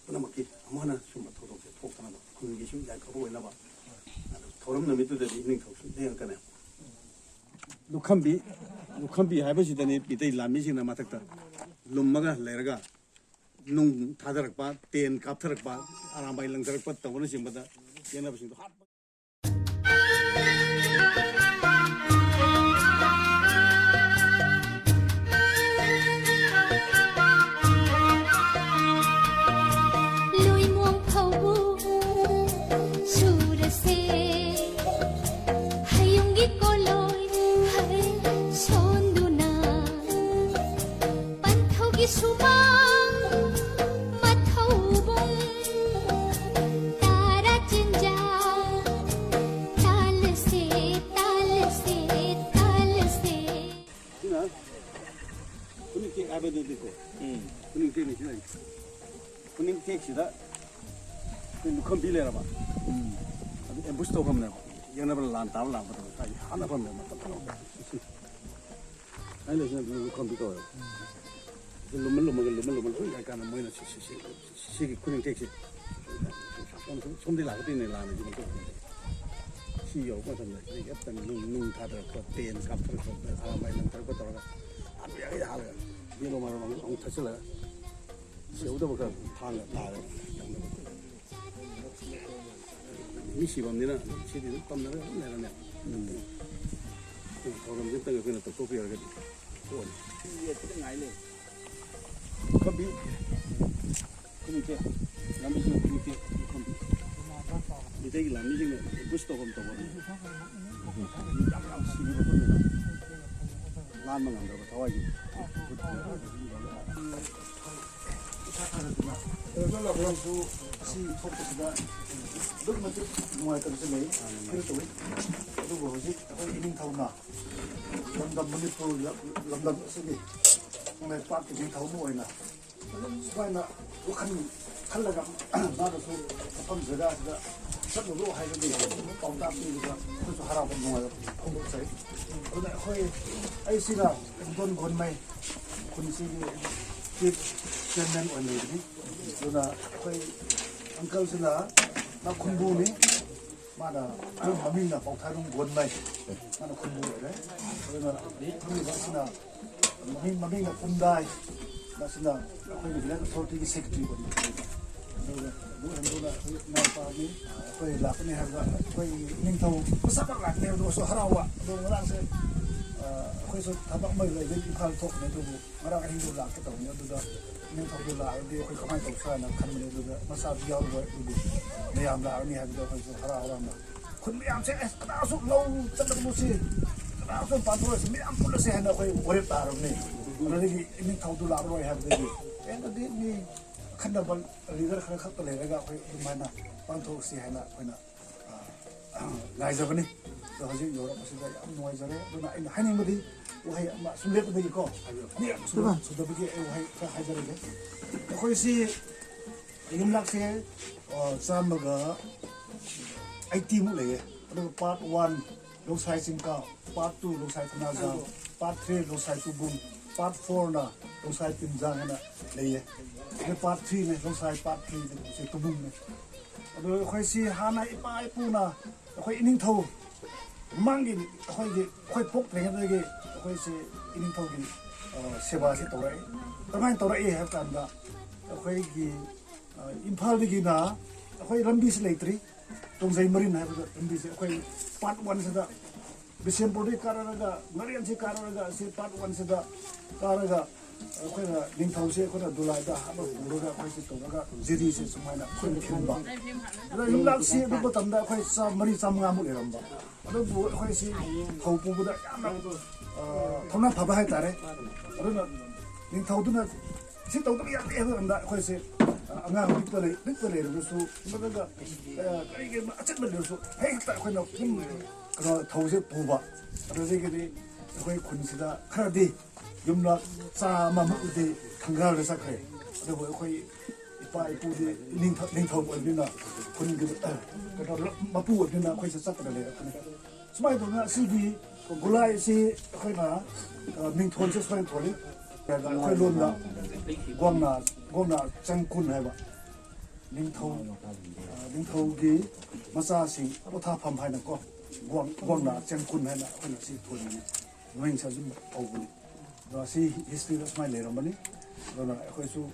पुनमकी अमहना सुम थोदोसे थोकना खुनगी सुम जाय खबो वेनाबा theorem नमितुदि inning थोसु देंकने लुखम्बी हाइबसिदनि बिदै लामिसिंना माथक्ता लुम्मगा लेरगा नुंग थादरकपा तेन कापथरकपा आरामबाय लंथरकपा तवना सिंबदा येनाबसिंदो हाट kuning tek sida lukam bilera ba embus to kamna yana bal lan tal la ba ta hana ba me ma ta ai le sina lukam bi to lumul ya kana mo na si kuning tek si som de la ga tin ne la ne ji ko si yo ko tan ne ya tan nung tha da ko ten kap ko ala mai nan tar ko to ga ab ya ya la ye lo ma ong tha chila 세우다 보니까 방을 나를 미시범니나 시디는 땀나를 내가네 그럼 진짜 그냥 또 토피야 그게 또 이게 그냥 아이네 커피 그니까 남미신 그니까 커피 이제기 남미신 부스도 검도 보네 약간 시비로 끝내나 라면 안 들어 다와지 그래서 그런수 시 포커스가 너무 누아이터 좀 해. 그래서 그리고 이제 이닝 타우나 런던 머니푸르 런던 시기 오늘 파티 좀 타우 모이나 스파이나 북한 칼라가 나도 좀 제가 선으로 하이는데 뻥답이가 그래서 하라고 뭐가 공부해. 오늘 거의 아이씨가 돈 건매 군시기 그 전면 원래들이 누나 거의 안kals나 나 군부니 마다 그 마민나 복타는 원마이 나는 군부래 그러나 그러나 마민나 군다이 나스나 거의 그냥 소티기 세크트리거든 누나 나파미 거의 라프네 하가 거의 닝타우 사박 라네도 하라와 너랑서 그래서 다방 먹으러 이제 이팔 톡 내두고 말아 가지고 라켓 오냐 두다 닝타우도 라는데 거의 가만히 없어나 가는 데도 마사 비하고 두고 내암 라니 하기도 그래서 하라마 군미암세 나서 로우 짠다 무시 나서 반도에서 미암 풀어서 하나 거의 오래 따르네 그러니 닝타우도 라로 해야 되지 근데 니 칸다발 리더 하나 갖다 내가 거의 얼마나 반도시 하나 거나 라이저버니 hꯧji Europe masida yam nuaijare duna ina hanimudi wahai ma sumlet bagi ko ni sudah bagi wahai ka hajare le khoi si lim lak se samaga IT mu le part 1 losai simka part 2 losai tanaza part 3 losai subum part 4 na losai timjang na le ye part 3 ne losai part 3 se tubum ne ado khoi si hana ipa ipuna khoi ining thau 망긴 거의 복되게 거의 이닝토기 세바시 돌아이 그만 돌아이 했단다 거의 임팔기나 거의 람비스 레이트리 동사이 머린 하고 람비스 거의 part 1에다 비셈포디 카라가 머리안시 카라가 세 part 1에다 카라가 거의 닝토시 거의 돌아이다 하고 우리가 거의 돌아가 지리시 정말 거의 킨바 그래서 임락시 그거 담다 거의 머리 삼가무 이런다 그리고 거기서 더우보다 약간 더나 봐봐 할 따래 그러나 닝타우드나 식도도 약간 한다 거기서 안가 빅터레 그래서 뭐가 이게 어쨌든 그래서 했다 거기는 그런 더우세 보봐 그래서 이게 거기 군시다 카라디 юм나 싸마무데 당가를 사케 그리고 거기 이빠 이쁘디 닝타우 어디나 군그 마푸 어디나 거기서 싹들래 스마이도나 시기 골라이시 거기나 닝톤스 스마이 톨리 거기 론나 공나 장군 해봐 ꯅꯤꯡꯊꯧꯒꯤ ꯃꯆꯥꯁꯤꯡ ꯄꯣꯊꯥꯐꯝ ꯍꯥꯏꯅꯀꯣ ꯒ꯭ꯋꯥꯡꯅ ꯆꯦꯡꯀꯨꯟ ꯍꯥꯏꯅ ꯑꯩꯈꯣꯏꯅ ꯁꯤ ꯊꯣꯟꯕꯅꯤ ꯃꯃꯤꯡꯁꯦ ꯑꯗꯨꯝ ꯀꯧꯕꯅꯤ ꯑꯗꯣ ꯁꯤ ꯍꯤꯁꯇ꯭ꯔꯤꯗ ꯁꯨꯃꯥꯏꯅ ꯂꯩꯔꯝꯕꯅꯤ ꯑꯗꯨꯅ ꯑꯩꯈꯣꯏꯁꯨ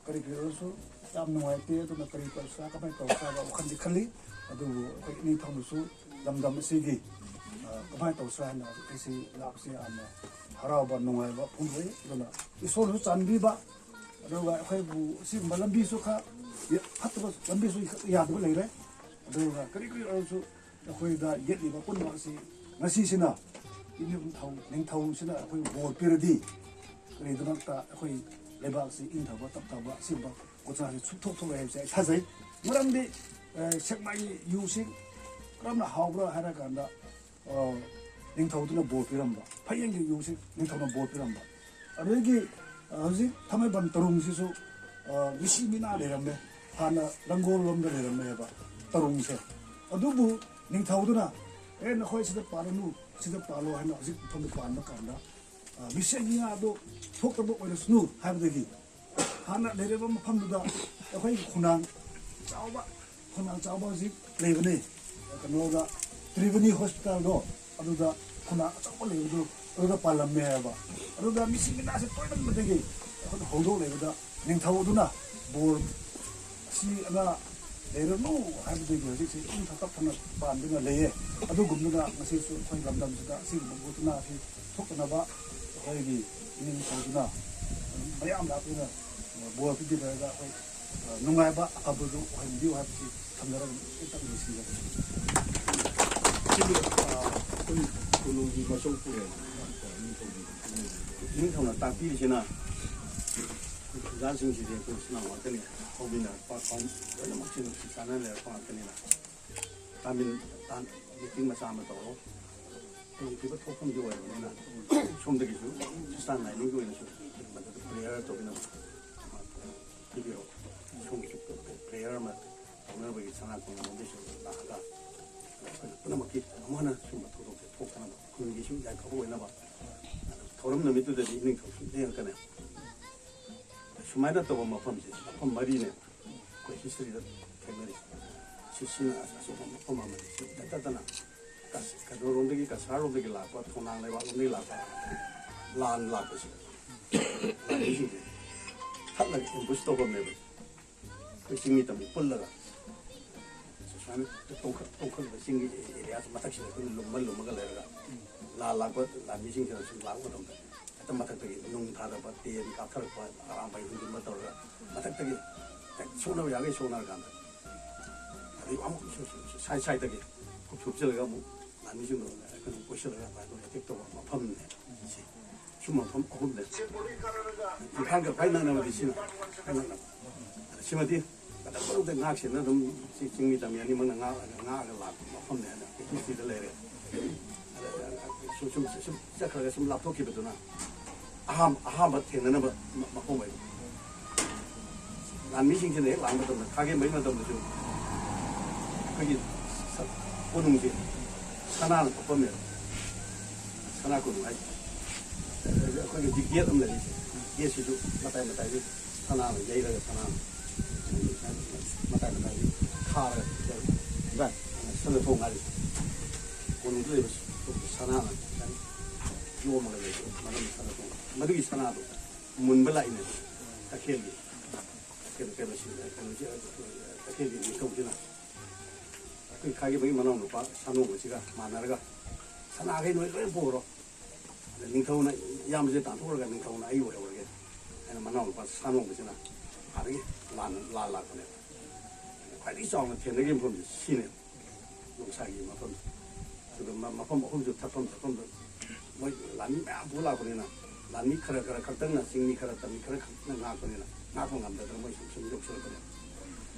ꯀꯔꯤ ꯑꯣꯏꯔꯁꯨ ꯌꯥꯝ ꯅꯨꯡꯉꯥꯏꯇꯦ ꯑꯗꯨꯅ ꯀꯔꯤ ꯇꯧꯁꯤꯔꯥ ꯀꯃꯥꯏꯅ ꯇꯧꯁꯤꯔꯥ ꯋꯥꯈꯜꯗꯤ ꯈꯜꯂꯤ ꯑꯗꯨꯕꯨ ꯑꯩꯈꯣꯏ ꯏꯅꯤꯡꯊꯧꯅꯁꯨ ꯂꯝꯗꯝ ꯑꯁꯤꯒꯤ ꯀꯃꯥꯏꯅ ꯇꯧꯁꯤꯔꯥ ꯍꯥꯏꯅ ꯑꯩꯁꯤ ꯂꯥꯛꯄꯁꯤ ꯌꯥꯝꯅ ꯍꯔꯥꯎꯕ ꯅꯨꯡꯉꯥꯏꯕ ꯐꯣꯡꯗꯣꯛꯏ ꯑꯗꯨꯅ ꯏꯁꯣꯔꯁꯨ ꯆꯥꯟꯕꯤꯕ ꯑꯗꯨꯒ ꯑꯩꯈꯣꯏꯕꯨ ꯑꯁꯤꯒꯨꯝꯕ ꯂꯝꯕꯤꯁꯨ ꯈꯔ ꯐꯠꯇꯕ ꯂꯝꯕꯤꯁꯨ ꯌꯥꯗꯕ ꯂꯩꯔꯦ ꯑꯗꯨꯒ ꯀꯔꯤ ꯑꯣꯏꯔꯁꯨ ꯑꯩꯈꯣꯏꯗ ꯌꯦꯠꯂꯤꯕ ꯄꯨꯝꯅꯃꯛ ꯑꯁꯤ ꯉꯁꯤꯁꯤꯅ ꯅꯤꯡꯊꯧꯁꯤꯅ ꯑꯩꯈꯣꯏ ꯕꯣꯔ ꯄꯤꯔꯗꯤ ꯀꯔꯤꯒꯤꯗꯃꯛꯇ ꯑꯩꯈꯣꯏ ꯂꯩꯕꯥꯛꯁꯤ ꯏꯪꯊꯕ ꯇꯞꯊꯕ ꯑꯁꯤꯒꯨꯝꯕ ꯀꯣꯆꯥꯁꯤ ꯁꯨꯛꯊꯣꯛ ꯊꯣꯛꯂꯛꯑꯦ ꯍꯥꯏꯕꯁꯦ ꯑꯩ ꯊꯥꯖꯩ ꯃꯔꯝꯗꯤ ꯁꯦꯛꯃꯥꯏꯒꯤ ꯌꯨꯁꯤ ꯀꯔꯝꯅ ꯍꯥꯎꯕ꯭ꯔꯥ ꯍꯥꯏꯔꯀꯥꯟꯗ ꯅꯤꯡꯊꯧꯗꯨꯅ ꯕꯣꯔ ꯄꯤꯔꯝꯕ ꯐꯌꯦꯡꯒꯤ ꯌꯨꯁꯤ ꯅꯤꯡꯊꯧꯅ ꯕꯣꯔ ꯄꯤꯔꯝꯕ ꯑꯗꯨꯗꯒꯤ ꯍꯧꯖꯤꯛ ꯊꯥꯡꯃꯩꯕꯟ ꯇꯔꯨꯡꯁꯤꯁꯨ ꯃꯤꯁꯤ ꯃꯤꯅꯥ ꯂꯩꯔꯝꯃꯦ ꯍꯥꯟꯅ ꯂꯪꯒꯣꯜ ꯂꯣꯝꯗ ꯂꯩꯔꯝꯃꯦꯕ ꯇꯔꯨꯡꯁꯦ ꯑꯗꯨꯕꯨ ꯅꯤꯡꯊꯧꯗꯨꯅ ꯅꯈꯣꯏ ꯁꯤꯗ ꯄꯥꯜꯂꯅꯨ ꯁꯤꯗ ꯄꯥꯜꯂꯣ ꯍꯥꯏꯅ ꯍꯧꯖꯤꯛ ꯃꯐꯝꯗ ꯄꯥꯟꯕ ꯀꯥꯟꯗ ꯃꯤꯁꯤ ꯃꯤꯅꯥ ꯑꯗꯨ ꯊꯣꯛꯇꯕ ꯑꯣꯏꯔꯁꯅꯨ ꯍꯥꯏꯕꯗꯒꯤ ꯍꯥꯟꯅ ꯂꯩꯔꯤꯕ ꯃꯐꯝꯗꯨꯗ ꯑꯩꯈꯣꯏꯒꯤ ꯈꯨꯟꯅꯥꯡ ꯆꯥꯎꯕ ꯍꯧꯖꯤꯛ ꯂꯩꯕꯅꯤ ꯀꯩꯅꯣꯗ ꯇ꯭ꯔꯤꯕꯅꯤ ꯍꯣꯁꯄꯤꯇꯥꯜꯗꯣ ꯑꯗꯨꯗ ꯈꯨꯟꯅꯥꯡ ꯑꯆꯧꯕ ꯂꯩꯕꯗꯨ ꯑꯗꯨꯗ ꯄꯥꯜꯂꯝꯃꯦ ꯍꯥꯏꯕ ꯑꯗꯨꯗ ꯃꯤꯁꯤ ꯃꯤꯅꯥꯁꯦ ꯇꯣꯏꯃꯟꯕꯗꯒꯤ ꯑꯩꯈꯣꯏꯅ ꯍꯧꯗꯣꯛ ꯂꯩꯕꯗ ꯅꯤꯡꯊꯧ ꯑꯗꯨꯅ ꯕꯣꯔ ꯑꯁꯤ ꯑꯅ ꯂꯩꯔꯅꯨ ꯍꯥꯏꯕꯗꯒꯤ ꯍꯧꯖꯤꯛꯁꯤ ꯏꯪ ꯇꯞꯊꯅ ꯄꯥꯟꯗꯨꯅ ꯂꯩꯌꯦ ꯑꯗꯨꯒꯨꯝꯕꯗ ꯉꯁꯤꯁꯨ ꯑꯩꯈꯣꯏ ꯂꯝꯗꯝꯁꯤꯗ ꯑꯁꯤꯒꯨꯝꯕ ꯕꯣꯔ ꯑꯁꯤ ꯊꯣꯛꯇꯅꯕ ꯑꯩꯈꯣꯏꯒꯤ ꯅꯤꯡꯊꯧꯗꯨꯅ ꯃꯌꯥꯝ ꯂꯥꯛꯇꯨꯅ ꯕꯣꯔ ꯄꯤꯕꯤꯔꯒ ꯑꯩꯈꯣꯏ ꯅꯨꯡꯉꯥꯏꯕ ꯑꯐꯕꯗꯨ ꯑꯣꯏꯍꯟꯕꯤꯌꯨ ꯍꯥꯏꯕꯁꯤ ꯊꯝꯖꯔꯒ ꯈꯤꯇꯪ ꯂꯣꯏꯁꯤꯟꯖꯔꯦ ꯑꯩꯈꯣꯏ ꯀꯣꯅꯨꯡꯒꯤ ꯃꯆꯧ ꯄꯨꯔꯦ ꯅꯤꯡꯊꯧꯅ ꯇꯥꯛꯄꯤꯔꯤꯁꯤꯅ ꯈꯨꯟꯖꯥꯁꯤꯡꯁꯤꯗꯤ ꯑꯩꯈꯣꯏ ꯁꯤꯅꯥ ꯉꯥꯛꯇꯅꯤ ꯍꯧꯃꯤꯟꯅꯔꯛꯄ ꯂꯣꯏꯅꯃꯛꯁꯤ ꯅꯨꯡꯁꯤ ꯆꯥꯟꯅꯅ ꯂꯩꯔꯛꯄ ꯉꯥꯛꯇꯅꯤꯅ ꯃꯤꯇꯤꯡ ꯃꯆꯥ ꯑꯃ ꯇꯧꯔꯣ ꯍꯧꯖꯤꯛꯇꯤꯕ ꯊꯣꯛꯐꯝꯗꯤ ꯑꯣꯏꯔꯕꯅꯤꯅ ꯁꯣꯝꯗꯒꯤꯁꯨ ꯈ꯭ꯔꯤꯁꯇꯥꯟ ꯂꯥꯏꯅꯤꯡꯒꯤ ꯑꯣꯏꯅꯁꯨ ꯃꯗꯨꯗ ꯄ꯭ꯔꯦꯌꯔ ꯇꯧꯕꯤꯅꯕ ꯄꯤꯕꯤꯔꯣ ꯁꯣꯝꯒꯤꯁꯨ ꯄ꯭ꯔꯦꯌꯔ ꯑꯃ ꯇꯧꯅꯕꯒꯤ ꯁꯅꯥ ꯀꯣꯅꯨꯡꯗꯒꯤꯁꯨ ꯂꯥꯛꯑꯒ ꯑꯩꯈꯣꯏꯅ ꯄꯨꯝꯅꯃꯛꯀꯤ ꯑꯃꯨꯛ ꯍꯟꯅ ꯁꯨꯝꯕ ꯊꯧꯗꯣꯛꯁꯦ ꯊꯣꯛꯇꯅꯕ ꯈꯨꯟꯒꯤꯁꯨ ꯌꯥꯏꯐꯕ ꯑꯣꯏꯅꯕ ꯊꯧꯔꯝ ꯅꯨꯃꯤꯠꯇꯨꯗꯗꯤ ꯅꯤꯡꯊꯧꯁꯨ ꯂꯦꯡꯉꯛꯀꯅꯤ ꯁꯨꯃꯥꯏꯅ ꯇꯧꯕ ꯃꯐꯝꯁꯦ ꯃꯐꯝ ꯃꯔꯤꯅꯦ ꯑꯩꯈꯣꯏ ꯍꯤꯁꯇ꯭ꯔꯤꯗ ꯊꯦꯡꯅꯔꯤꯁꯦ ꯁꯤꯅ ꯑꯆꯧꯕ ꯃꯐꯝ ꯑꯃꯅꯤ ꯁꯤ ꯅꯠꯇꯗꯅ ꯀꯩꯅꯣꯔꯣꯝꯗꯒꯤ ꯀꯁꯥꯔꯣꯝꯗꯒꯤ ꯂꯥꯛꯄ ꯊꯣꯡꯅꯥꯡ ꯂꯩꯕꯥꯛꯂꯣꯝꯗꯒꯤ ꯂꯥꯛꯄ ꯂꯥꯟ ꯂꯥꯛꯄꯁꯦ ꯂꯥꯟꯃꯤꯁꯤꯡꯁꯦ ꯊꯠꯂꯒ ꯑꯦꯝꯕꯨꯁ ꯇꯧꯐꯝꯅꯦꯕ ꯑꯩꯈꯣꯏ ꯆꯤꯡꯃꯤ ꯇꯝꯃꯤ ꯄꯨꯜꯂꯒ ꯁꯨꯃꯥꯏꯅ ꯇꯣꯡꯈꯠꯂꯤꯕ ꯆꯤꯡꯒꯤ ꯑꯦꯔꯤꯌꯥꯁꯤ ꯃꯊꯛꯁꯤꯗ ꯑꯩꯈꯣꯏꯅ ꯂꯨꯝꯃꯒ ꯂꯩꯔꯒ ꯂꯥꯛꯄ ꯂꯥꯟꯃꯤꯁꯤꯡꯁꯤꯅ ꯁꯨꯝ ꯂꯥꯛꯄ ꯃꯇꯝꯗ ꯍꯦꯛꯇ ꯃꯊꯛꯇꯒꯤ ꯅꯨꯡ ꯊꯥꯗꯕ ꯇꯦꯟ ꯀꯥꯞꯊꯔꯛꯄ ꯑꯔꯥꯝꯕꯩ ꯍꯨꯟꯖꯤꯟꯕ ꯇꯧꯔꯒ ꯃꯊꯛꯇꯒꯤ ꯁꯣꯛꯅꯕ ꯌꯥꯒꯩ ꯁꯣꯛꯅꯔꯀꯥꯟꯗ ꯑꯗꯩ ꯑꯃꯨꯛ ꯁꯥꯏꯗꯇꯒꯤ ꯁꯨꯞꯆꯜꯂꯒ ꯑꯃꯨꯛ ꯂꯥꯟꯃꯤꯁꯤꯡꯗꯣ ꯑꯩꯈꯣꯏꯅ ꯀꯣꯏꯁꯤꯜꯂꯒ ꯑꯦꯇꯦꯛ ꯇꯧꯕ ꯃꯐꯝꯅꯦ ꯁꯤ ꯁꯨꯝꯕ ꯃꯐꯝ ꯑꯍꯨꯝꯅꯦ ꯏꯝꯐꯥꯜꯒ ꯈ꯭ꯋꯥꯏ ꯅꯛꯅꯕꯗꯤ ꯁꯤꯅ ꯁꯤꯃꯗꯤ ꯃꯅꯨꯡꯗ ꯉꯥꯛꯁꯤꯅ ꯑꯗꯨꯝ ꯆꯤꯡꯃꯤ ꯇꯝꯃꯤ ꯑꯅꯤꯃꯛꯅ ꯉꯥꯛꯑꯒ ꯂꯥꯛꯄ ꯃꯐꯝꯅꯦ ꯍꯥꯏꯅ ꯍꯤꯁꯇ꯭ꯔꯤꯗ ꯂꯩꯔꯦ ꯁꯨꯝ ꯆꯠꯈ꯭ꯔꯒ ꯁꯨꯝ ꯂꯥꯞꯊꯣꯛꯈꯤꯕꯗꯨꯅ ꯑꯍꯥꯟꯕ ꯊꯦꯡꯅꯅꯕ ꯃꯐꯝ ꯑꯣꯏꯕ ꯂꯥꯟꯃꯤꯁꯤꯡꯁꯤꯅ ꯍꯦꯛ ꯂꯥꯛꯄ ꯃꯇꯝꯗ ꯈꯥꯒꯦꯝꯕꯒꯤ ꯃꯇꯝꯗꯁꯨ ꯑꯩꯈꯣꯏꯒꯤ ꯀꯣꯅꯨꯡꯁꯦ ꯁꯅꯥꯅ ꯊꯣꯛꯐꯝꯅꯦꯕ ꯁꯅꯥ ꯀꯣꯅꯨꯡ ꯍꯥꯏꯁꯦ ꯑꯩꯈꯣꯏꯒꯤ ꯍꯧꯖꯤꯛ ꯒꯦꯠ ꯑꯃ ꯂꯩꯔꯤꯁꯦ ꯒꯦꯠꯁꯤꯁꯨ ꯃꯇꯥꯏ ꯃꯇꯥꯏꯁꯤ ꯁꯅꯥꯅ ꯌꯩꯔꯒ ꯁꯅꯥꯅ ꯃꯇꯥꯏ ꯃꯇꯥꯏꯁꯤ ꯈꯥꯔꯒ ꯁꯅ ꯊꯣꯡ ꯍꯥꯏꯔꯤꯁꯦ ꯀꯣꯅꯨꯡꯗ ꯂꯩꯕ ꯁꯅꯥꯅ ꯌꯣꯝꯃꯒ ꯂꯩꯕ ꯃꯔꯝ ꯁꯅ ꯊꯣꯡ ꯃꯗꯨꯒꯤ ꯁꯅꯥꯗꯣ ꯃꯨꯟꯕ ꯂꯥꯛꯏꯅꯦ ꯇꯈꯦꯜꯒꯤ ꯇꯈꯦꯜꯒꯤ ꯅꯤꯡꯊꯧꯁꯤꯅ ꯑꯩꯈꯣꯏ ꯈꯥꯒꯦꯝꯕꯒꯤ ꯃꯅꯥꯎ ꯅꯨꯄꯥ ꯁꯥꯅꯣꯡꯕꯁꯤꯒ ꯃꯥꯟꯅꯔꯒ ꯁꯅꯥꯈꯩ ꯅꯣꯏ ꯂꯣꯏ ꯄꯨꯔꯣ ꯑꯗ ꯅꯤꯡꯊꯧꯅ ꯏꯌꯥꯝꯕꯁꯦ ꯇꯥꯟꯊꯣꯛꯑꯒ ꯅꯤꯡꯊꯧꯅ ꯑꯩ ꯑꯣꯏꯍꯧꯔꯒꯦ ꯍꯥꯏꯅ ꯃꯅꯥꯎ ꯅꯨꯄꯥ ꯁꯥꯅꯣꯡꯕꯁꯤ나 ꯑꯗꯒꯤ ꯂꯥꯟ ꯂꯥꯛꯄꯅꯦꯕ ꯈ꯭ꯋꯥꯏꯗꯒꯤ ꯆꯥꯎꯅ ꯊꯦꯡꯅꯈꯤꯕ ꯃꯐꯝꯁꯦ ꯁꯤꯅꯦ ꯅꯣꯡꯁꯥꯒꯤ ꯃꯐꯝꯁꯦ ꯑꯗꯨꯒ ꯃꯐꯝ ꯑꯍꯨꯝꯁꯨ ꯊꯠꯐꯝꯗ ꯃꯣꯏ ꯂꯥꯟꯃꯤ ꯃꯌꯥꯝ ꯄꯨ ꯂꯥꯛꯄꯅꯤꯅ ꯂꯥꯟꯃꯤ ꯈꯔ ꯈꯛꯇꯪꯅ ꯆꯤꯡꯃꯤ ꯈꯔ ꯇꯝꯃꯤ ꯈꯔ ꯈꯛꯇꯪ ꯉꯥꯛꯄꯅꯤꯅ ꯉꯥꯛꯄ ꯉꯝꯗꯗꯅ ꯃꯣꯏ ꯁꯨꯝ ꯌꯧꯁꯤꯜꯂꯛꯄꯅꯦ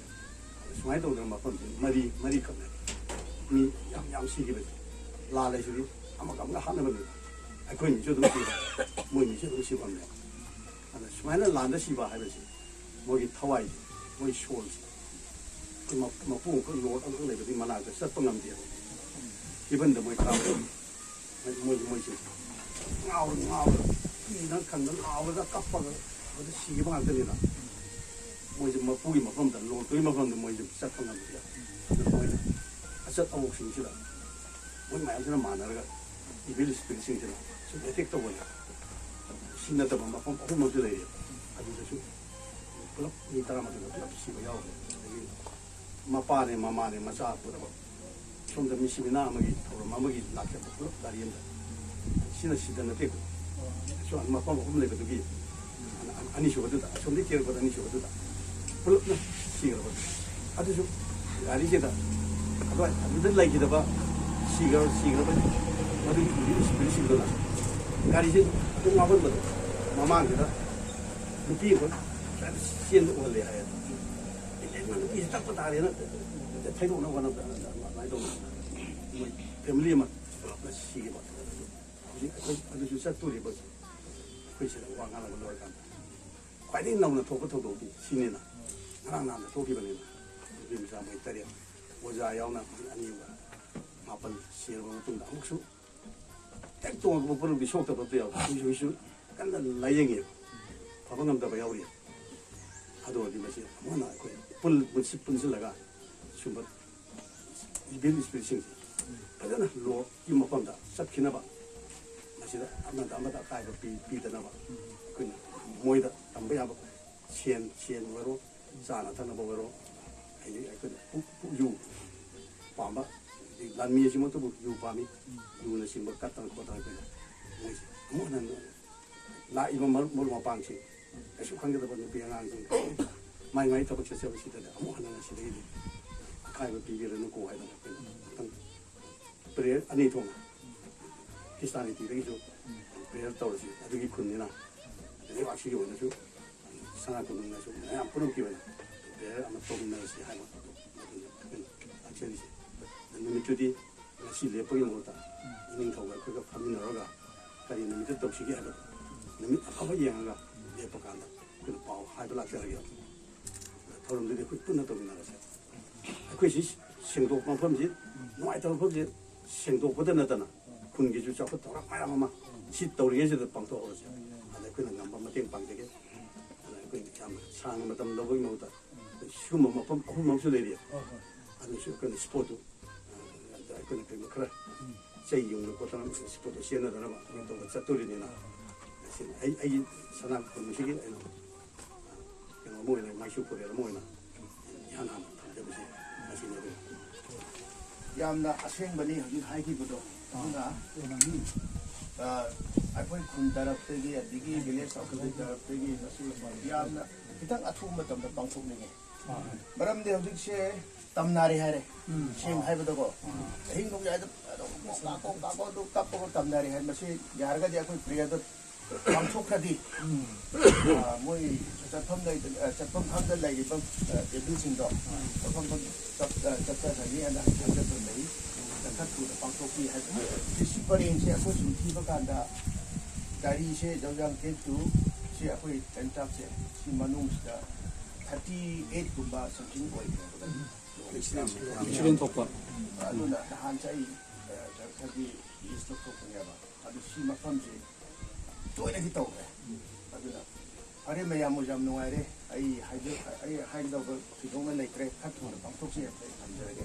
ꯁꯨꯃꯥꯏꯅ ꯇꯧꯗꯅ ꯃꯐꯝꯁꯦ ꯃꯔꯤꯈꯛꯅꯦ ꯃꯤ ꯌꯥꯝ ꯁꯤꯈꯤꯕꯁꯦ ꯂꯥꯟ ꯂꯩꯁꯤꯗꯤ ꯑꯃꯒ ꯍꯥꯠꯅꯕꯅꯤꯅ ꯑꯩꯈꯣꯏ ꯃꯤꯁꯨ ꯑꯗꯨꯝ ꯁꯤꯕ ꯃꯣꯏ ꯃꯤꯁꯨ ꯑꯗꯨꯝ ꯁꯤꯐꯝꯅꯦ ꯑꯗ ꯁꯨꯃꯥꯏꯅ ꯂꯥꯟꯗ ꯁꯤꯕ ꯍꯥꯏꯕꯁꯤ ꯃꯣꯏꯒꯤ ꯊꯋꯥꯏꯁꯦ ꯃꯣꯏ ꯁꯣꯜꯁꯦ ꯃꯄꯨ ꯑꯃꯈꯛ ꯂꯣꯔꯠ ꯑꯃꯈꯛ ꯂꯩꯕꯗꯤ ꯃꯅꯥꯛꯇ ꯆꯠꯄ ꯉꯝꯗꯦꯕ ꯏꯕꯟꯗ ꯃꯣꯏ ꯀꯥꯕ ꯃꯣꯏꯁꯦ ꯉꯥꯎꯔ ꯀꯤꯅ ꯈꯪꯗꯅ ꯂꯥꯎꯔꯒ ꯀꯞꯄꯒ ꯑꯗꯨ ꯁꯤꯈꯤꯕ ꯉꯥꯛꯇꯅꯤꯅ ꯃꯣꯏꯁꯦ ꯃꯄꯨꯒꯤ ꯃꯐꯝꯗ ꯂꯣꯟꯇꯣꯏ ꯃꯐꯝꯗ ꯃꯣꯏꯁꯦ ꯆꯠꯄ ꯉꯝꯗꯦ ꯑꯗꯨꯅ ꯃꯣꯏꯅ ꯑꯆꯠ ꯑꯋꯣꯛꯁꯤꯡꯁꯤꯗ ꯃꯣꯏ ꯃꯌꯥꯝꯁꯤꯅ ꯃꯥꯟꯅꯔꯒ ꯏꯚꯤꯜ ꯁ꯭ꯄꯤꯔꯤꯠꯁꯤꯡꯁꯤꯅ ꯁꯨꯝ ꯑꯦꯇꯦꯛ ꯇꯧꯕꯅꯤ ꯁꯤ ꯅꯠꯇꯕ ꯃꯐꯝ ꯑꯍꯨꯝꯃꯛꯁꯨ ꯂꯩꯔꯤ ꯑꯗꯨꯗꯁꯨ ꯄꯨꯂꯞ ꯃꯤ 12 ꯄꯨꯂꯞ ꯁꯤꯕ ꯌꯥꯎꯔꯦ ꯑꯗꯒꯤ ꯃꯄꯥꯅꯦ ꯃꯃꯥꯅꯦ ꯃꯆꯥ ꯄꯨꯔꯕ ꯁꯣꯝꯗ ꯃꯤꯁꯤꯃꯤꯅꯥ ꯑꯃꯒꯤ ꯊꯧꯔꯝ ꯑꯃꯒꯤ ꯂꯥꯛꯆꯕ ꯄꯨꯂꯞ ꯒꯥꯔꯤ ꯑꯃꯗ ꯁꯤꯅ ꯁꯤꯗ ꯅꯠꯇꯦ ꯃꯐꯝ ꯑꯍꯨꯝ ꯂꯩꯕꯗꯨꯒꯤ ꯑꯅꯤꯁꯨꯕꯗꯨꯗ ꯑꯁꯣꯝꯗꯒꯤ ꯆꯦꯜꯂꯛꯄꯗ ꯑꯅꯤꯁꯨꯕꯗꯨꯗ ꯄꯨꯂꯞꯅ ꯁꯤꯈ꯭ꯔꯕ ꯑꯗꯨꯁꯨ ꯒꯥꯔꯤꯁꯤꯗ ꯑꯗꯨꯗ ꯂꯩꯈꯤꯗꯕ ꯁꯤꯈ꯭ꯔꯕ ꯃꯗꯨꯒꯤ ꯁ꯭ꯄꯤꯔꯤꯠꯁꯤꯡꯗꯨꯅ ꯒꯥꯔꯤꯁꯦ ꯑꯗꯨꯝ ꯉꯥꯎꯍꯟꯕꯗꯣ ꯃꯃꯥꯡꯁꯤꯗ ꯅꯨꯄꯤ ꯑꯃꯈꯛ ꯆꯦꯟꯕ ꯎꯍꯜꯂꯦ ꯍꯥꯏꯌꯦ ꯅꯨꯄꯤꯁꯦ ꯇꯛꯄ ꯇꯥꯔꯦꯅ ꯊꯩꯗꯣꯛꯅꯕ ꯍꯣꯠꯅꯕꯗ ꯑꯗꯨꯃꯥꯏꯅ ꯇꯧꯅ ꯃꯣꯏ ꯐꯦꯃꯤꯂꯤ ꯑꯃ ꯄꯨꯂꯞꯅ ꯁꯤꯈꯤꯕ ꯍꯧꯖꯤꯛ ꯑꯩꯈꯣꯏ ꯑꯗꯨꯁꯨ ꯆꯠꯇꯣꯔꯤꯕ ꯑꯩꯈꯣꯏ ꯁꯤꯗ ꯋꯥ ꯉꯥꯡꯅꯕ ꯂꯣꯏꯔꯀꯥꯟꯗ ꯈ꯭ꯋꯥꯏꯗꯒꯤ ꯅꯧꯅ ꯊꯣꯛꯄ ꯊꯧꯗꯣꯛꯇꯤ ꯁꯤꯅꯤꯅ ꯉꯔꯥꯡ ꯅꯍꯥꯟꯗ ꯊꯣꯛꯈꯤꯕꯅꯤꯅ ꯅꯨꯄꯤ ꯃꯆꯥ ꯃꯣꯏ 7 ꯑꯣꯖꯥ ꯌꯥꯎꯅ 2-9 ꯁꯤꯔꯕ ꯃꯇꯨꯡꯗ ꯑꯃꯨꯛꯁꯨ ꯍꯦꯛ ꯇꯣꯡꯉꯛꯄ ꯄꯨꯂꯞꯗꯤ ꯁꯣꯛꯇꯕ ꯑꯝꯇ ꯌꯥꯎꯗꯦ ꯍꯧꯖꯤꯛꯁꯨ ꯀꯟꯅ ꯂꯥꯏꯌꯦꯡꯉꯦꯕ ꯐꯕ ꯉꯝꯗꯕ ꯌꯥꯎꯔꯤ ꯑꯗꯨ ꯑꯣꯏꯔꯗꯤ ꯃꯁꯤ ꯑꯃꯨꯛ ꯍꯟꯅ ꯑꯩꯈꯣꯏ ꯄꯨꯟꯁꯤꯜꯂꯒ ꯁꯨꯝꯕ ꯏꯚꯤꯜ ꯁ꯭ꯄꯤꯔꯤꯠꯁꯤꯡꯁꯦ ꯐꯖꯅ ꯂꯣꯒꯤ ꯃꯐꯝꯗ ꯆꯠꯈꯤꯅꯕ ꯃꯁꯤꯗ ꯑꯃꯗ ꯑꯀꯥꯏꯕ ꯄꯤꯗꯅꯕ ꯑꯩꯈꯣꯏꯅ ꯃꯣꯏꯗ ꯇꯝꯕ ꯌꯥꯕ ꯁꯦꯟ ꯑꯣꯏꯔꯣ ꯆꯥꯅ ꯊꯛꯅꯕ ꯑꯣꯏꯔꯣ ꯑꯩꯈꯣꯏꯅ ꯌꯨ ꯄꯥꯝꯕ ꯂꯥꯟꯃꯤ ꯑꯁꯤꯃꯛꯇꯕꯨ ꯌꯨ ꯄꯥꯝꯃꯤ ꯌꯨꯅ ꯆꯤꯡꯕ ꯀꯠꯇꯅ ꯈꯣꯠꯇꯅ ꯑꯩꯈꯣꯏꯅ ꯃꯣꯏꯁꯦ ꯑꯃꯨꯛ ꯍꯟꯅ ꯂꯥꯛꯏꯕ ꯃꯔꯨꯞ ꯃꯄꯥꯡꯁꯤꯡ ꯀꯩꯁꯨ ꯈꯪꯒꯗꯕ ꯅꯨꯄꯤ ꯑꯉꯥꯡꯁꯤꯡ ꯃꯥꯏ ꯊꯕꯛ ꯆꯠꯆꯕꯁꯤꯗꯗꯤ ꯑꯃꯨꯛ ꯍꯟꯅ ꯁꯤꯗꯒꯤꯗꯤ ꯑꯀꯥꯏꯕ ꯄꯤꯕꯤꯔꯅꯨꯀꯣ ꯍꯥꯏꯗꯅ ꯑꯩꯈꯣꯏꯅ ꯑꯃꯨꯛꯇꯪ ꯄ꯭ꯔꯦꯌꯔ ꯑꯅꯤ ꯊꯣꯛꯅ ꯈ꯭ꯔꯤꯁꯇꯥꯅꯤꯇꯤꯗꯒꯤꯁꯨ ꯄ꯭ꯔꯦꯌꯔ ꯇꯧꯔꯁꯤ ꯑꯗꯨꯒꯤ ꯈꯨꯟꯅꯤꯅ ꯂꯩꯕꯥꯛꯁꯤꯒꯤ ꯑꯣꯏꯅꯁꯨ ꯁꯅꯥ ꯈꯨꯅꯨꯡꯅꯁꯨ ꯃꯌꯥꯝ ꯄꯨꯝꯅꯃꯛꯀꯤ ꯑꯣꯏꯅ ꯄ꯭ꯔꯦꯌꯔ ꯑꯃ ꯇꯧꯃꯤꯟꯅꯔꯁꯤ ꯍꯥꯏꯕ ꯑꯗꯨꯅ ꯑꯩꯈꯣꯏꯅ ꯂꯥꯛꯆꯔꯤꯁꯦ ꯅꯨꯃꯤꯠꯇꯨꯗꯤ ꯉꯁꯤ ꯂꯦꯞꯄꯒꯤ ꯃꯍꯨꯠꯇ ꯏꯅꯤꯡꯊꯧꯒ ꯑꯩꯈꯣꯏꯒ ꯐꯝꯃꯤꯟꯅꯔꯒ ꯀꯔꯤ ꯅꯨꯃꯤꯠꯇ ꯇꯧꯁꯤꯒꯦ ꯍꯥꯏꯕꯗꯣ ꯅꯨꯃꯤꯠ ꯑꯐꯕ ꯌꯦꯡꯉꯒ ꯂꯦꯞꯄ ꯀꯥꯟꯗ ꯑꯩꯈꯣꯏꯅ ꯄꯥꯎ ꯍꯥꯏꯕ ꯂꯥꯛꯆꯔꯒꯦ ꯊꯧꯔꯝꯗꯨꯗꯤ ꯑꯩꯈꯣই ꯄꯨꯟꯅ ꯇꯧꯃꯤꯟꯅꯔꯁꯦ ꯑꯩꯈꯣꯏꯁꯤ ꯁꯦꯡꯗꯣꯛꯄ ꯃꯐꯝꯁꯤ ꯅꯨꯡꯉꯥꯏꯇꯕ ꯃꯐꯝꯁꯤ ꯁꯦꯡꯗꯣꯛꯄꯗ ꯅꯠꯇꯅ ꯈꯨꯟꯒꯤꯁꯨ ꯆꯥꯎꯈꯠ ꯊꯧꯔꯥꯡ ꯃꯌꯥꯝ ꯑꯃ ꯁꯤ ꯇꯧꯔꯤꯉꯩꯁꯤꯗ ꯄꯥꯡꯊꯣꯛꯍꯧꯔꯁꯦ ꯑꯗ ꯑꯩꯈꯣꯏꯅ ꯉꯝꯕ ꯃꯇꯦꯡ ꯄꯥꯡꯖꯒꯦ ꯑꯗ ꯑꯩꯈꯣꯏ ꯌꯥꯝꯅ ꯁꯥꯡꯅ ꯃꯇꯝ ꯂꯧꯕꯒꯤ ꯃꯍꯨꯠꯇ ꯁꯤꯒꯨꯝꯕ ꯃꯐꯝ ꯑꯍꯨꯝ ꯑꯃꯁꯨ ꯂꯩꯔꯤ ꯑꯗꯨꯁꯨ ꯑꯩꯈꯣꯏꯅ ꯁ꯭ꯄꯣꯠꯇꯨ ꯑꯩꯈꯣꯏꯅ ꯀꯩꯒꯨꯝꯕ ꯈꯔ ꯆꯩ ꯌꯨꯡꯅ ꯈꯣꯠꯇꯅ ꯁ꯭ꯄꯣꯠꯇꯨ ꯁꯦꯟꯅꯗꯅꯕ ꯇꯧꯕ ꯆꯠꯇꯣꯔꯤꯅꯤꯅ ꯑꯩꯒꯤ ꯁꯅꯥ ꯈꯨꯟꯁꯤꯒꯤ ꯑꯩꯅ ꯀꯩꯅꯣ ꯑꯃ ꯑꯣꯏꯅ ꯃꯥꯏꯁꯨ ꯄꯨꯔꯦꯜ ꯑꯃ ꯑꯣꯏꯅ ꯏꯍꯥꯟ ꯍꯥꯟꯅ ꯊꯝꯖꯕꯁꯤ ꯃꯁꯤꯅꯤ ꯑꯗꯨ ꯌꯥꯝꯅ ꯑꯁꯦꯡꯕꯅꯤ ꯍꯧꯖꯤꯛ ꯍꯥꯏꯈꯤꯕꯗꯣ ꯑꯗꯨꯅ ꯑꯩꯈꯣꯏ ꯈꯨꯟ ꯇꯔꯞꯇꯒꯤ ꯑꯗꯒꯤ ꯚꯤꯂꯦꯖ ꯆꯥꯎꯈꯠꯄꯒꯤ ꯇꯔꯞꯇꯒꯤ ꯃꯁꯤ ꯌꯥꯝꯅ ꯈꯤꯇꯪ ꯑꯊꯨꯕ ꯃꯇꯝꯗ ꯄꯥꯡꯊꯣꯛꯅꯤꯡꯉꯤ ꯃꯔꯝꯗꯤ ꯍꯧꯖꯤꯛꯁꯦ ꯇꯝꯅꯔꯦ ꯍꯥꯏꯔꯦ ꯁꯦꯡ ꯍꯥꯏꯕꯗꯀꯣ ꯑꯍꯤꯡ ꯅꯣꯡꯌꯥꯏꯗ ꯑꯗꯨꯝ ꯀꯥꯀꯣ ꯑꯗꯨ ꯀꯞꯄꯒ ꯇꯝꯅꯔꯦ ꯍꯥꯏ ꯃꯁꯤ ꯌꯥꯔꯒꯗꯤ ꯑꯩꯈꯣꯏ ꯄ꯭ꯔꯦꯌꯔꯗ ꯄꯥꯡꯊꯣꯛꯈ꯭ꯔꯗꯤ ꯃꯣꯏ ꯆꯠꯐꯝ ꯈꯪꯗ ꯂꯩꯔꯤꯕ ꯗꯦꯕꯤꯜꯁꯤꯡꯗꯣ ꯆꯠꯆꯈ꯭ꯔꯅꯤ ꯍꯥꯏꯅ ꯊꯥꯖꯕ ꯂꯩ ꯈꯔ ꯊꯨꯅ ꯄꯥꯡꯊꯣꯛꯄꯤ ꯍꯥꯏꯕ ꯁꯤ ꯄꯔꯦꯡꯁꯦ ꯑꯩꯈꯣꯏ ꯁꯨꯝ ꯊꯤꯕ ꯀꯥꯟꯗ ꯒꯥꯔꯤꯁꯦ ꯖꯧꯖꯥꯡꯊꯦꯛ ꯇꯨ ꯁꯤ ꯑꯩꯈꯣꯏ ꯇꯦꯟꯇꯥꯞꯁꯦ ꯁꯤ ꯃꯅꯨꯡꯁꯤꯗ 38ꯒꯨꯝꯕ ꯁꯝꯊꯤꯡ ꯑꯣꯏꯈ꯭ꯔꯦ ꯑꯦꯛꯁꯤꯗꯦꯟ ꯊꯣꯛꯄ ꯑꯗꯨꯅ ꯅꯍꯥꯟꯁꯦ ꯑꯩ ꯈꯔꯗꯤ ꯂꯤꯁ ꯂꯧꯊꯣꯛꯄꯅꯦꯕ ꯑꯗꯨ ꯁꯤ ꯃꯐꯝꯁꯦ ꯇꯣꯏꯅꯗꯤ ꯇꯧꯈ꯭ꯔꯦ ꯑꯗꯨꯅ ꯐꯔꯦ ꯃꯌꯥꯝ ꯌꯥꯝ ꯅꯨꯡꯉꯥꯏꯔꯦ ꯑꯩ ꯍꯥꯏꯒꯗꯧꯕ ꯊꯣꯏꯗꯣꯛꯅ ꯂꯩꯇ꯭ꯔꯦ ꯈꯔ ꯊꯨꯅ ꯄꯥꯡꯊꯣꯛꯁꯤ ꯑꯩ ꯊꯝꯖꯔꯒꯦ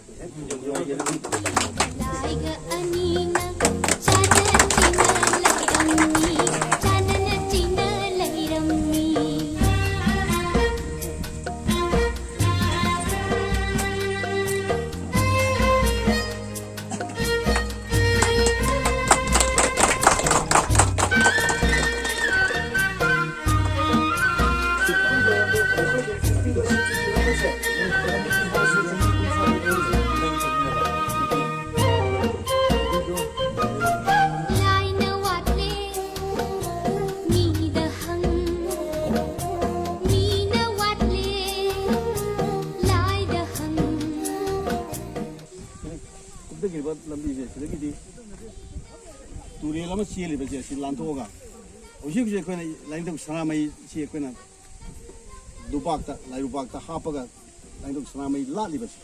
ꯀꯨꯞꯊꯈꯤꯕ ꯂꯝꯕꯤꯁꯦ ꯁꯤꯗꯒꯤꯗꯤ ꯇꯨꯔꯦꯜ ꯑꯃ ꯆꯦꯜꯂꯤꯕꯁꯦ ꯁꯤ ꯂꯥꯟꯊꯣꯛꯑꯒ ꯍꯧꯖꯤꯛ ꯑꯩꯈꯣꯏꯅ ꯂꯥꯏꯅꯤꯡꯊꯧ ꯁꯅꯥꯃꯍꯤꯁꯤ ꯑꯩꯈꯣꯏꯅ ꯂꯥꯏꯔꯨꯄꯥꯛꯇ ꯍꯥꯞꯄꯒ ꯂꯥꯏꯅꯤꯡꯊꯧ ꯁꯅꯥꯃꯍꯤ ꯂꯥꯠꯂꯤꯕꯁꯤ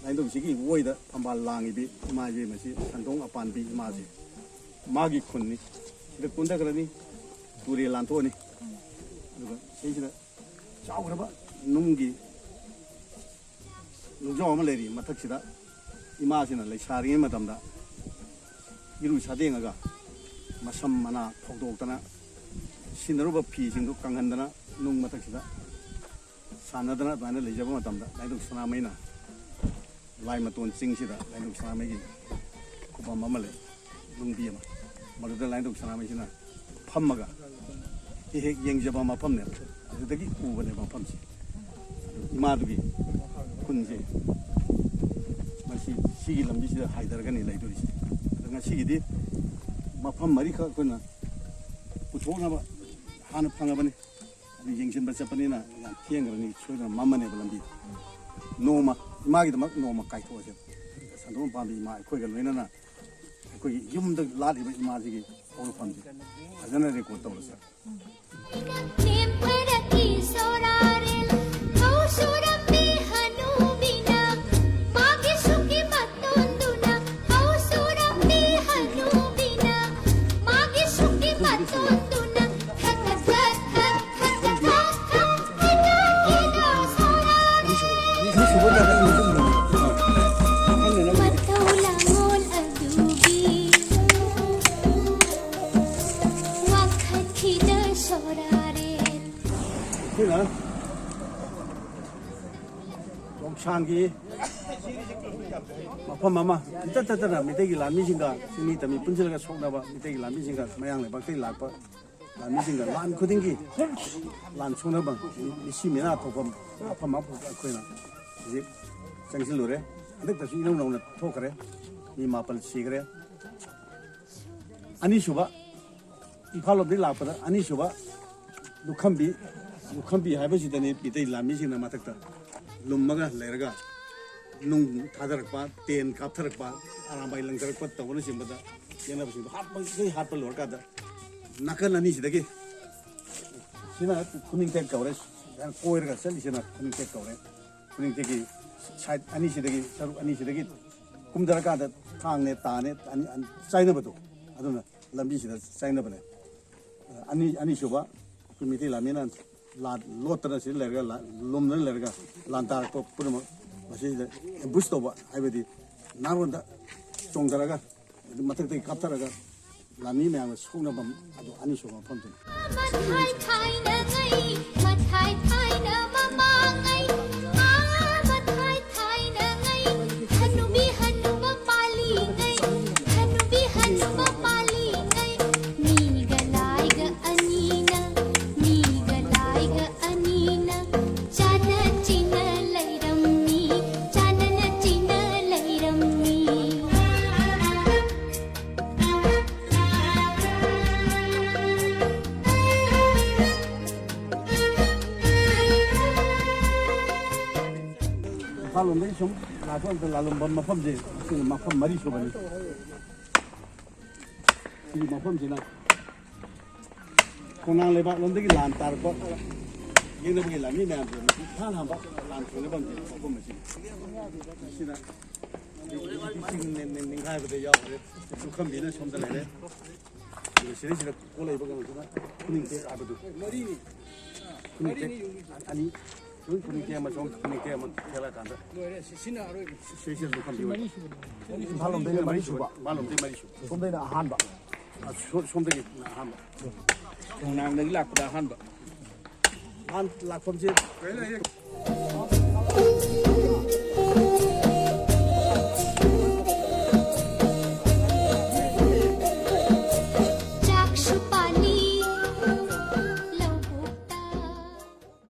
ꯂꯥꯏꯅꯤꯡꯊꯧꯁꯤꯒꯤ ꯑꯣꯏꯗ ꯐꯝꯕꯥꯜ ꯂꯥꯡꯉꯤꯕꯤ ꯏꯃꯥꯁꯤ ꯃꯁꯤ ꯁꯟꯗꯣꯡ ꯑꯄꯥꯟꯕꯤ ꯏꯃꯥꯁꯤ ꯃꯥꯒꯤ ꯈꯨꯟꯅꯤ ꯁꯤꯗ ꯀꯨꯟꯊꯈ꯭ꯔꯅꯤ ꯇꯨꯔꯦꯜ ꯂꯥꯟꯊꯣꯛꯑꯅꯤ ꯑꯗꯨꯒ ꯁꯤꯁꯤꯗ ꯆꯥꯎꯈ꯭ꯔꯕ ꯅꯨꯡꯒꯤ ꯅꯨꯡꯖꯥꯎ ꯑꯃ ꯂꯩꯔꯤ ꯃꯊꯛꯁꯤꯗ ꯏꯃꯥꯁꯤꯅ ꯂꯩꯁꯥꯔꯤꯉꯩ ꯃꯇꯝꯗ ꯏꯔꯨ ꯁꯥꯗꯦꯡꯉꯒ ꯃꯁꯝ ꯃꯅꯥ ꯐꯧꯗꯣꯛꯇꯅ ꯁꯤꯟꯅꯔꯨꯕ ꯐꯤꯁꯤꯡꯗꯨ ꯀꯪꯍꯟꯗꯅ ꯅꯨꯡ ꯃꯊꯛꯁꯤꯗ ꯁꯥꯟꯅꯗꯅ ꯑꯗꯨꯃꯥꯏꯅ ꯂꯩꯖꯕ ꯃꯇꯝꯗ ꯂꯥꯏꯅꯤꯡꯊꯧ ꯁꯅꯥꯃꯍꯤꯅ ꯂꯥꯏ ꯃꯇꯣꯟ ꯆꯤꯡꯁꯤꯗ ꯂꯥꯏꯅꯤꯡꯊꯧ ꯁꯅꯥꯃꯍꯤꯒꯤ ꯈꯨꯕꯝ ꯑꯃ ꯂꯩ ꯅꯨꯡꯕꯤ ꯑꯃ ꯃꯗꯨꯗ ꯂꯥꯏꯅꯤꯡꯊꯧ ꯁꯅꯥꯃꯍꯤꯁꯤꯅ ꯐꯝꯃꯒ ꯍꯦꯛ ꯍꯦꯛ ꯌꯦꯡꯖꯕ ꯃꯐꯝꯅꯦꯕ ꯑꯗꯨꯗꯒꯤ ꯎꯕꯅꯦꯕ ꯃꯐꯝꯁꯤ ꯏꯃꯥꯗꯨꯒꯤ ꯈꯨꯟꯁꯦ ꯃꯁꯤ ꯁꯤꯒꯤ ꯂꯝꯕꯤꯁꯤꯗ ꯍꯥꯏꯊꯔꯒꯅꯤ ꯂꯩꯗꯣꯔꯤꯁꯦ ꯑꯗꯣ ꯉꯁꯤꯒꯤꯗꯤ ꯃꯐꯝ ꯃꯔꯤꯈꯛ ꯑꯩꯈꯣꯏꯅ ꯄꯨꯊꯣꯛꯅꯕ ꯍꯥꯟꯅ ꯐꯪꯉꯕꯅꯤ ꯑꯗꯨ ꯌꯦꯡꯁꯤꯟꯕ ꯆꯠꯄꯅꯤꯅ ꯌꯥꯝ ꯊꯦꯡꯈ꯭ꯔꯅꯤ ꯁꯣꯏꯗꯅ ꯃꯝꯃꯅꯦꯕ ꯂꯝꯕꯤ ꯅꯣꯡꯃ ꯏꯃꯥꯒꯤꯗꯃꯛ ꯅꯣꯡꯃ ꯀꯥꯏꯊꯣꯛꯑꯁꯦ ꯁꯟꯗꯣꯛ ꯄꯥꯝꯕꯤ ꯏꯃꯥ ꯑꯩꯈꯣꯏꯒ ꯂꯣꯏꯅꯅ ꯑꯩꯈꯣꯏꯒꯤ ꯌꯨꯝꯗ ꯂꯥꯠꯂꯤꯕ ꯏꯃꯥꯁꯤꯒꯤ ꯍꯧꯔꯛꯐꯝꯁꯦ ꯐꯖꯅ ꯔꯦꯀꯣꯔꯠ ꯇꯧꯔꯁꯦ ꯑꯩꯈꯣꯏꯅ ꯂꯣꯡꯁꯥꯡꯒꯤ ꯃꯐꯝ ꯑꯃ ꯏꯇꯠ ꯇꯠꯇꯅ ꯃꯩꯇꯩꯒꯤ ꯂꯥꯟꯃꯤꯁꯤꯡꯒ ꯆꯤꯡꯃꯤ ꯇꯝꯃꯤ ꯄꯨꯟꯁꯤꯜꯂꯒ ꯁꯣꯛꯅꯕ ꯃꯩꯇꯩꯒꯤ ꯂꯥꯟꯃꯤꯁꯤꯡꯒ ꯃꯌꯥꯡ ꯂꯩꯕꯥꯛꯇꯒꯤ ꯂꯥꯛꯄ ꯂꯥꯟꯃꯤꯁꯤꯡꯒ ꯂꯥꯟ ꯈꯨꯗꯤꯡꯒꯤ ꯂꯥꯟ ꯁꯣꯛꯅꯕ ꯃꯤꯁꯤ ꯃꯤꯅꯥ ꯊꯣꯛꯐꯝ ꯃꯐꯝ ꯑꯃ ꯑꯩꯈꯣꯏꯅ ꯍꯧꯖꯤꯛ ꯆꯪꯁꯤꯜꯂꯨꯔꯦ ꯍꯟꯗꯛꯇꯁꯨ ꯏꯅꯧ ꯅꯧꯅ ꯊꯣꯛꯈ꯭ꯔꯦ ꯃꯤ 9 ꯁꯤꯈ꯭ꯔꯦ ꯑꯅꯤꯁꯨꯕ ꯏꯝꯐꯥꯜ ꯂꯣꯝꯗꯒꯤ ꯂꯥꯛꯄꯗ ꯑꯅꯤꯁꯨꯕ ꯂꯨꯈꯝꯕꯤ ꯍꯥꯏꯕꯁꯤꯗꯅꯤ ꯃꯤꯇꯩ ꯂꯥꯟꯃꯤꯁꯤꯡꯅ ꯃꯊꯛꯇ ꯂꯨꯝꯃꯒ ꯂꯩꯔꯒ ꯅꯨꯡ ꯊꯥꯗꯔꯛꯄ ꯇꯦꯟ ꯀꯥꯞꯊꯔꯛꯄ ꯑꯔꯥꯝꯕꯥꯏ ꯂꯪꯊꯔꯛꯄ ꯇꯧꯕꯅꯆꯤꯡꯕꯗ ꯌꯦꯡꯅꯕꯁꯤꯡꯗꯣ ꯍꯥꯠꯄ ꯂꯣꯏꯔꯀꯥꯟꯗ ꯅꯥꯀꯟ ꯑꯅꯤꯁꯤꯗꯒꯤ ꯁꯤꯅ ꯈꯨꯅꯤꯡꯊꯦꯛ ꯀꯧꯔꯦ ꯀꯣꯏꯔꯒ ꯆꯠꯂꯤꯁꯤꯅ ꯈꯨꯅꯤꯡꯊꯦꯛ ꯀꯧꯔꯦ ꯈꯨꯅꯤꯡꯊꯦꯛꯀꯤ ꯁꯥꯏꯠ ꯑꯅꯤꯁꯤꯗꯒꯤ ꯁꯔꯨꯛ ꯑꯅꯤꯁꯤꯗꯒꯤ ꯀꯨꯝꯊꯔꯀꯥꯟꯗ ꯊꯥꯡꯅꯦ ꯇꯥꯅꯦ ꯆꯥꯏꯅꯕꯗꯣ ꯑꯗꯨꯅ ꯂꯝꯕꯤꯁꯤꯗ ꯆꯥꯏꯅꯕꯅꯦ ꯑꯅꯤꯁꯨꯕ ꯑꯩꯈꯣꯏ ꯃꯩꯇꯩ ꯂꯥꯟꯃꯤꯅ ꯂꯣꯠꯇꯅ ꯁꯤꯗ ꯂꯩꯔꯒ ꯂꯣꯝꯗꯅ ꯂꯩꯔꯒ ꯂꯥꯟ ꯇꯥꯔꯛꯄ ꯄꯨꯝꯅꯃꯛ ꯃꯁꯤꯗ ꯑꯦꯝꯕꯨꯁ ꯇꯧꯕ ꯍꯥꯏꯕꯗꯤ ꯅꯥꯔꯣꯟꯗ ꯆꯣꯡꯊꯔꯒ ꯃꯊꯛꯇꯒꯤ ꯀꯥꯞꯊꯔꯒ ꯂꯥꯟꯃꯤ ꯃꯌꯥꯝꯅ ꯁꯣꯛꯅꯕ ꯑꯗꯨ ꯑꯅꯤꯁꯨꯕ ꯃꯐꯝꯗꯨꯅꯤ ꯏꯝꯐꯥꯜꯂꯣꯝꯗꯒꯤ ꯁꯨꯝ ꯂꯥꯛꯄ ꯃꯇꯝꯗ ꯂꯥꯜꯂꯝꯕ ꯃꯐꯝꯁꯦ ꯁꯤꯅ ꯃꯐꯝ 4 ꯁꯨꯕꯅꯤ ꯁꯤꯒꯤ ꯃꯐꯝꯁꯤꯅ ꯈꯣꯡꯅꯥꯡ ꯂꯩꯕꯥꯛꯂꯣꯝꯗꯒꯤ ꯂꯥꯟ ꯇꯥꯔꯛꯄ ꯌꯦꯡꯅꯕꯒꯤ ꯂꯥꯟꯃꯤ ꯃꯌꯥꯝꯁꯦ ꯏꯍꯥꯟ ꯍꯥꯟꯕ ꯂꯥꯟ ꯊꯦꯡꯅꯐꯝꯁꯦ ꯃꯐꯝ ꯑꯁꯤ ꯃꯁꯤꯅ ꯆꯤꯡ ꯅꯤꯡꯈꯥꯏꯕꯗ ꯌꯥꯎꯈ꯭ꯔꯦ ꯂꯨꯈꯝꯕꯤꯅ ꯁꯣꯝꯗ ꯂꯩꯔꯦ ꯑꯗꯨꯒ ꯁꯤꯗꯩꯁꯤꯗ ꯀꯣꯜꯂꯛꯏꯕ ꯀꯩꯅꯣꯁꯤꯅ ꯈꯨꯅꯤꯡꯊꯦꯛ ꯍꯥꯏꯕꯗꯨ ꯈꯨꯅꯤꯡꯊꯦꯛ ꯑꯅꯤ ꯈꯨꯅꯤꯡꯊꯦꯛ ꯑꯃ ꯁꯣꯝ ꯈꯨꯅꯤꯡꯊꯦꯛ ꯑꯃ ꯊꯦꯛꯂꯛꯑꯀꯥꯟꯗ ꯁꯤꯁꯤꯗ ꯂꯨꯈꯝꯕꯤ ꯑꯣꯏ ꯏꯝꯐꯥꯜꯂꯣꯝꯗꯒꯤ 4 ꯁꯨꯕ ꯏꯝꯐꯥꯜꯂꯣꯝꯗꯒꯤ 4 ꯁꯨꯕ ꯁꯣꯝꯗꯩꯅ ꯑꯍꯥꯟꯕ ꯁꯣꯝꯗꯒꯤ ꯑꯍꯥꯟꯕ ꯈꯣꯡꯅꯥꯡꯗꯒꯤ ꯂꯥꯛꯄꯗ ꯑꯍꯥꯟꯕ ꯂꯥꯛꯐꯝꯁꯦ